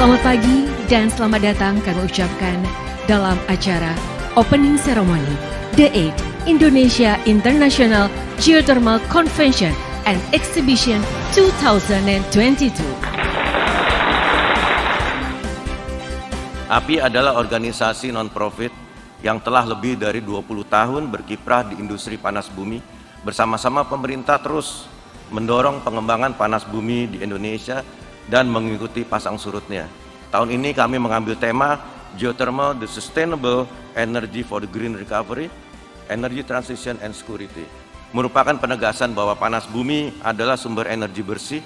Selamat pagi dan selamat datang kami ucapkan dalam acara Opening Ceremony The 8th Indonesia International Geothermal Convention and Exhibition 2022. API adalah organisasi non-profit yang telah lebih dari 20 tahun berkiprah di industri panas bumi. Bersama-sama pemerintah terus mendorong pengembangan panas bumi di Indonesia dan mengikuti pasang surutnya. Tahun ini kami mengambil tema Geothermal, the Sustainable Energy for the Green Recovery, Energy Transition and Security. Merupakan penegasan bahwa panas bumi adalah sumber energi bersih,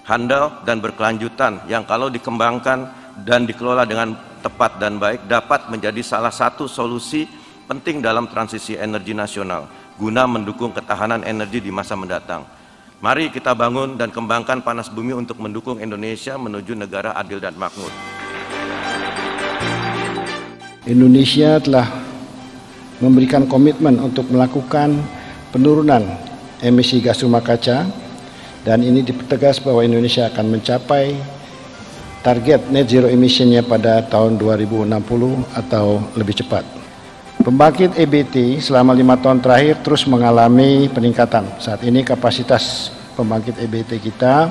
handal dan berkelanjutan yang kalau dikembangkan dan dikelola dengan tepat dan baik dapat menjadi salah satu solusi penting dalam transisi energi nasional guna mendukung ketahanan energi di masa mendatang. Mari kita bangun dan kembangkan panas bumi untuk mendukung Indonesia menuju negara adil dan makmur. Indonesia telah memberikan komitmen untuk melakukan penurunan emisi gas rumah kaca, dan ini dipertegas bahwa Indonesia akan mencapai target net zero emission-nya pada tahun 2060 atau lebih cepat. Pembangkit EBT selama 5 tahun terakhir terus mengalami peningkatan. Saat ini kapasitas pembangkit EBT kita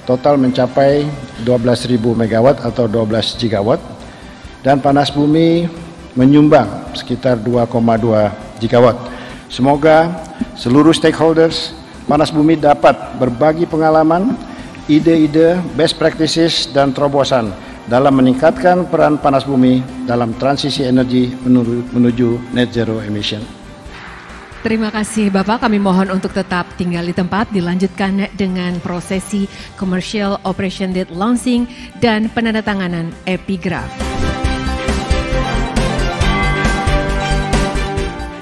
total mencapai 12.000 megawatt atau 12 gigawatt, dan panas bumi menyumbang sekitar 2,2 gigawatt. Semoga seluruh stakeholders panas bumi dapat berbagi pengalaman, ide-ide, best practices, dan terobosan dalam meningkatkan peran panas bumi dalam transisi energi menuju net zero emission. Terima kasih Bapak, kami mohon untuk tetap tinggal di tempat, dilanjutkan dengan prosesi Commercial Operation Date Launching dan penandatanganan epigraf.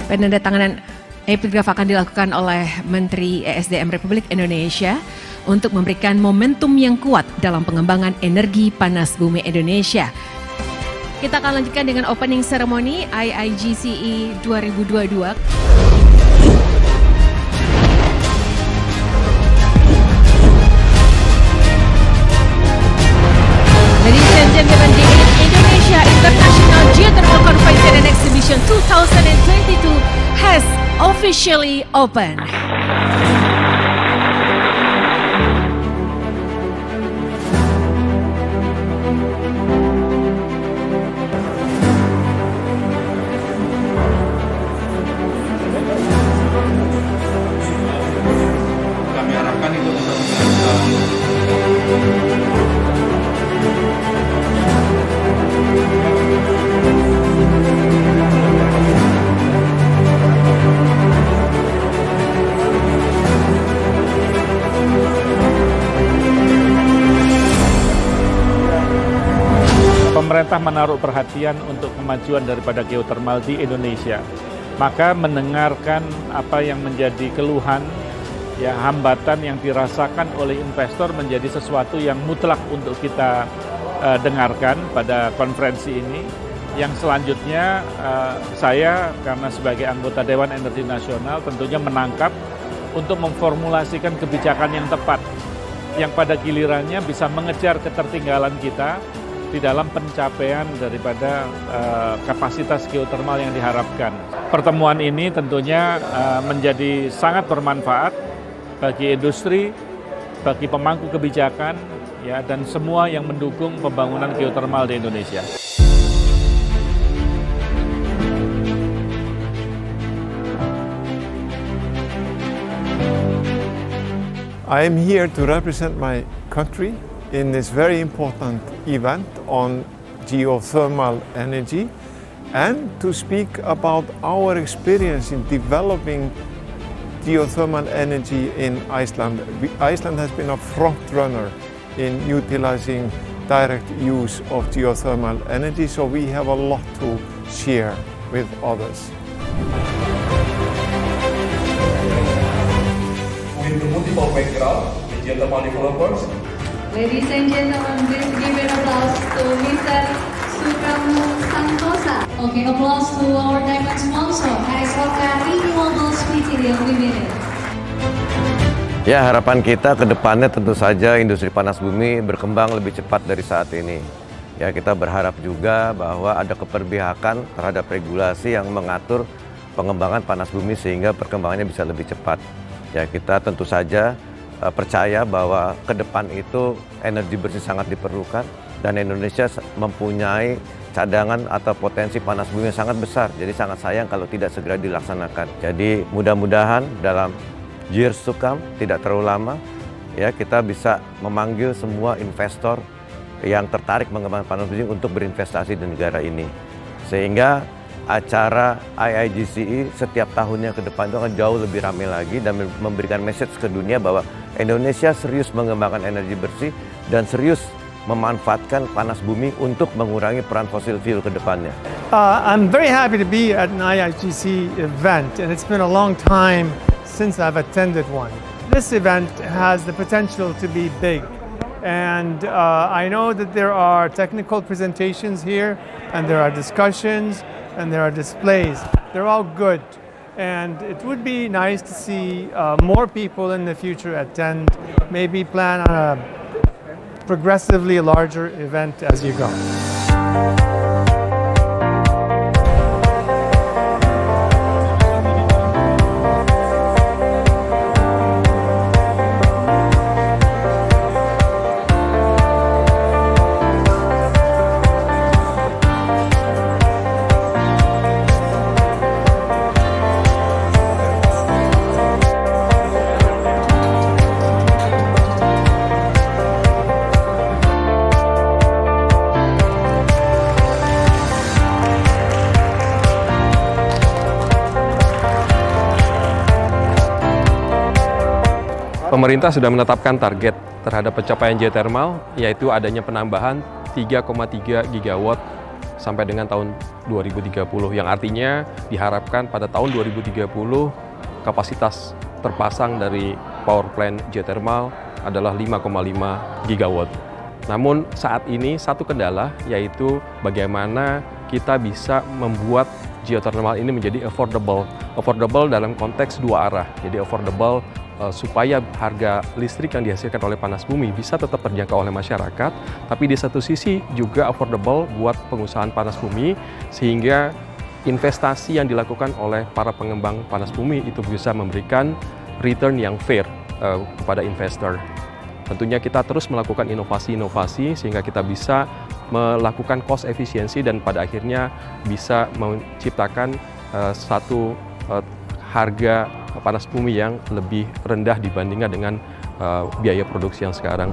Penandatanganan epigraf akan dilakukan oleh Menteri ESDM Republik Indonesia untuk memberikan momentum yang kuat dalam pengembangan energi panas bumi Indonesia. Kita akan lanjutkan dengan opening ceremony IIGCE 2022. Ladies and gentlemen, the Indonesia International Geothermal Convention and Exhibition 2022 has officially opened. Kami harapkan itu bisa pemerintah menaruh perhatian untuk kemajuan daripada geothermal di Indonesia. Maka mendengarkan apa yang menjadi keluhan, ya, hambatan yang dirasakan oleh investor menjadi sesuatu yang mutlak untuk kita dengarkan pada konferensi ini. Yang selanjutnya saya karena sebagai anggota Dewan Energi Nasional tentunya menangkap untuk memformulasikan kebijakan yang tepat yang pada gilirannya bisa mengejar ketertinggalan kita di dalam pencapaian daripada kapasitas geothermal yang diharapkan. Pertemuan ini tentunya menjadi sangat bermanfaat bagi industri, bagi pemangku kebijakan, ya, dan semua yang mendukung pembangunan geothermal di Indonesia. I am here to represent my country in this very important event on geothermal energy and to speak about our experience in developing geothermal energy in Iceland. Iceland has been a front runner in utilizing direct use of geothermal energy, so we have a lot to share with others. With the multiple background, the geothermal developers. Ladies and gentlemen, please give an applause to Mr. Supramu Santosa. Okay, applause to our diamond sponsor, KSOK Renewables Material Limited. Ya, harapan kita ke depannya tentu saja industri panas bumi berkembang lebih cepat dari saat ini. Ya, kita berharap juga bahwa ada keberpihakan terhadap regulasi yang mengatur pengembangan panas bumi sehingga perkembangannya bisa lebih cepat. Ya, kita tentu saja percaya bahwa ke depan itu energi bersih sangat diperlukan dan Indonesia mempunyai cadangan atau potensi panas bumi yang sangat besar. Jadi sangat sayang kalau tidak segera dilaksanakan. Jadi mudah-mudahan dalam years to come, tidak terlalu lama, ya kita bisa memanggil semua investor yang tertarik mengembangkan panas bumi untuk berinvestasi di negara ini. Sehingga acara IIGCE setiap tahunnya ke depan itu akan jauh lebih ramai lagi dan memberikan message ke dunia bahwa Indonesia serius mengembangkan energi bersih dan serius memanfaatkan panas bumi untuk mengurangi peran fosil fuel ke depannya. I'm very happy to be at an IIGC event, and it's been a long time since I've attended one. This event has the potential to be big, and I know that there are technical presentations here, and there are discussions, and there are displays. They're all good, and it would be nice to see more people in the future attend, maybe plan on a progressively larger event as you go. Pemerintah sudah menetapkan target terhadap pencapaian geothermal, yaitu adanya penambahan 3,3 gigawatt sampai dengan tahun 2030, yang artinya diharapkan pada tahun 2030 kapasitas terpasang dari power plant geothermal adalah 5,5 gigawatt. Namun saat ini satu kendala, yaitu bagaimana kita bisa membuat geothermal ini menjadi affordable. Affordable dalam konteks dua arah, jadi affordable supaya harga listrik yang dihasilkan oleh panas bumi bisa tetap terjangkau oleh masyarakat, tapi di satu sisi juga affordable buat pengusahaan panas bumi, sehingga investasi yang dilakukan oleh para pengembang panas bumi itu bisa memberikan return yang fair kepada investor. Tentunya kita terus melakukan inovasi-inovasi sehingga kita bisa melakukan cost efisiensi dan pada akhirnya bisa menciptakan satu harga panas bumi yang lebih rendah dibandingkan dengan biaya produksi yang sekarang.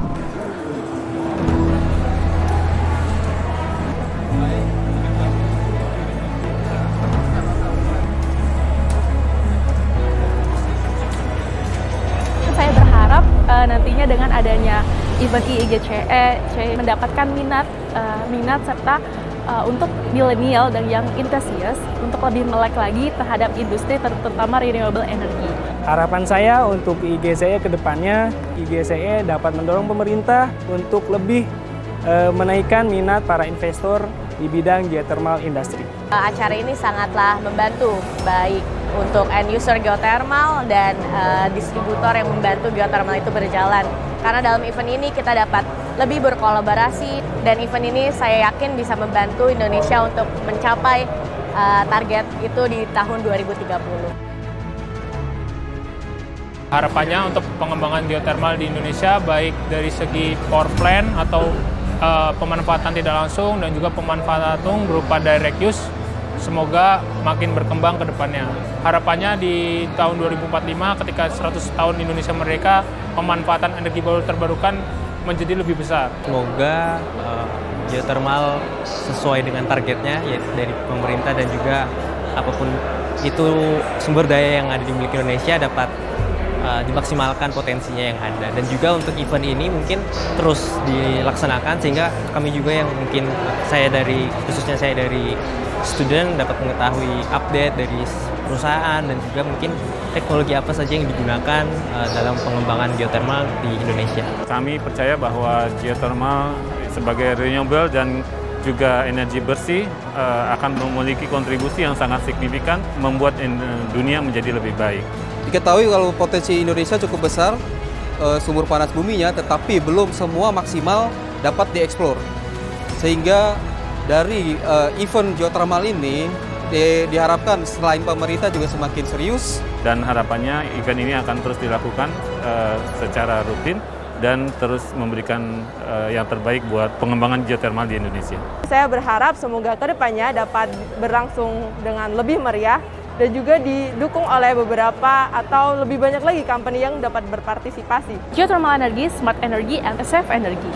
Saya berharap nantinya dengan adanya event IIGCE mendapatkan minat serta untuk milenial dan yang enthusiast untuk lebih melek lagi terhadap industri terutama renewable energy. Harapan saya untuk IIGCE ke depannya, IIGCE dapat mendorong pemerintah untuk lebih menaikkan minat para investor di bidang geothermal industry. Acara ini sangatlah membantu baik untuk end user geothermal dan distributor yang membantu geothermal itu berjalan. Karena dalam event ini kita dapat lebih berkolaborasi dan event ini saya yakin bisa membantu Indonesia untuk mencapai target itu di tahun 2030. Harapannya untuk pengembangan geothermal di Indonesia baik dari segi power plant atau pemanfaatan tidak langsung dan juga pemanfaatan berupa direct use semoga makin berkembang ke depannya. Harapannya di tahun 2045 ketika 100 tahun Indonesia merdeka, pemanfaatan energi baru terbarukan menjadi lebih besar. Semoga geothermal sesuai dengan targetnya yaitu dari pemerintah dan juga apapun itu sumber daya yang ada dimiliki Indonesia dapat dimaksimalkan potensinya yang ada. Dan juga untuk event ini mungkin terus dilaksanakan sehingga kami juga yang mungkin khususnya saya dari student dapat mengetahui update dari perusahaan dan juga mungkin teknologi apa saja yang digunakan dalam pengembangan geothermal di Indonesia. Kami percaya bahwa geothermal sebagai renewable dan juga energi bersih akan memiliki kontribusi yang sangat signifikan membuat dunia menjadi lebih baik. Diketahui kalau potensi Indonesia cukup besar sumber panas buminya, tetapi belum semua maksimal dapat dieksplor. Sehingga dari event geothermal ini diharapkan selain pemerintah juga semakin serius. Dan harapannya event ini akan terus dilakukan secara rutin dan terus memberikan yang terbaik buat pengembangan geothermal di Indonesia. Saya berharap semoga kedepannya dapat berlangsung dengan lebih meriah dan juga didukung oleh beberapa atau lebih banyak lagi company yang dapat berpartisipasi. Geothermal energy, smart energy, and safe energy.